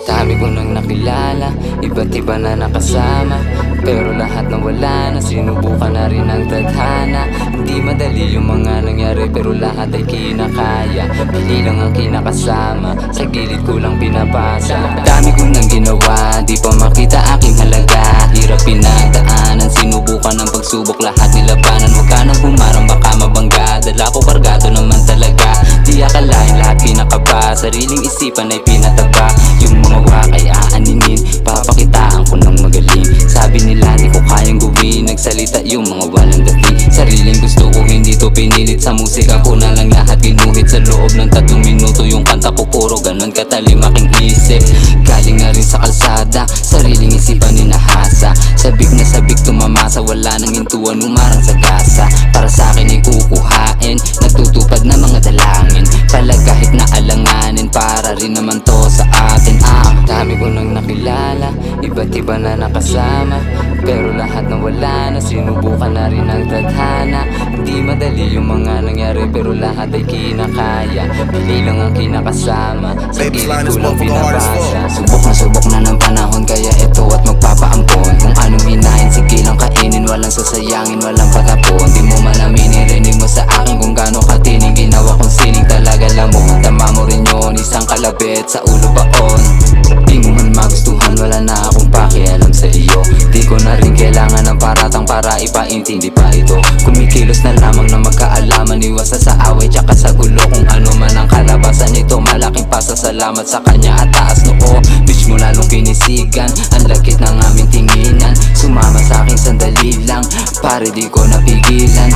Dami ko nang nakilala, iba't iba na nakasama, pero lahat nawala na, sinubukan na rin ang tadhana. Hindi madali yung mga nangyari, pero lahat ay kinakaya. Pili lang ang kinakasama, sa gilid ko lang pinapasa. Dami ko nang ginawa, di pa makita aking halaga. Hirap pinagdaanan, sinubukan ng pagsubok, lahat nilabanan. Huwag ka nang humarang, baka mabangga. Dala ko kargado naman talaga, di akalain lahat kinakaba. Sariling isipan ay pinataba, yung mga wakay aaningin, papakitaan ko ng magaling. Sabi nila di ko kayang gawin, nagsalita yung mga walang dating. Sariling gusto ko, hindi to pinilit, sa musika ko na lang lahat ginuhit. Sa loob ng 3 minuto yung kanta ko, puro ganon katalim aking isip. Galing na rin sa kalsada, sariling isipan ninahasa. Sabik na sabik tumamasa, wala nang hintuan, umarang sa gasa. Para sa akin ay kukuhain, nagtutupad na mga dalangin. Pala kahit na alanganin, para rin naman to sa atin. Dami ko nang nakilala, iba't iba na nakasama, pero lahat nawala na, sinubukan na rin ang tadhana. Hindi madali yung mga nangyari, pero lahat ay kinakaya. Pili lang ang kinakasama, sa gilid ko lang pinabasa. Subok na ng panahon, kaya eto at magpapaampon. Kung anong hinahin, sige lang kainin, walang sasayangin, walang patapon. Di mo man aminin, rinig mo sa akin kung gaano katining ginawa kong sining. Talaga lang mo, tama mo rin yun, isang kalabit sa ulo baon. Di mo man magustuhan, wala na akong pakialam sa iyo. Di ko na rin kailangan ng paratang para ipaintindi pa ito. Kumikilos na lamang na magkaalaman, iwasa sa away tsaka sa gulo. Kung ano man ang kalabasan nito, malaking pasasalamat sa kanya at taas noo. Bitch mo lalong pinisigan, ang lagkit ng aming tinginan. Sumama sa akin sandali lang, pare di ko napigilan.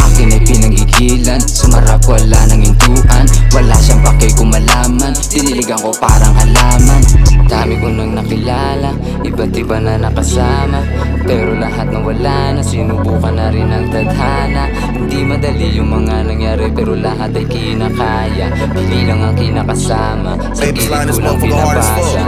Akin ay pinanggigilan, sumarap wala nang hintuan. Wala siyang pake kumalaman, diniligan ko parang halaman. Dami ko nang nakilala, iba't iba na nakasama, pero lahat nawala na, sinubukan na rin ang tadhana. Hindi madali yung mga nangyari, pero lahat ay kinakaya. Pili lang ang kinakasama, sa gilid ko lang pinabasa.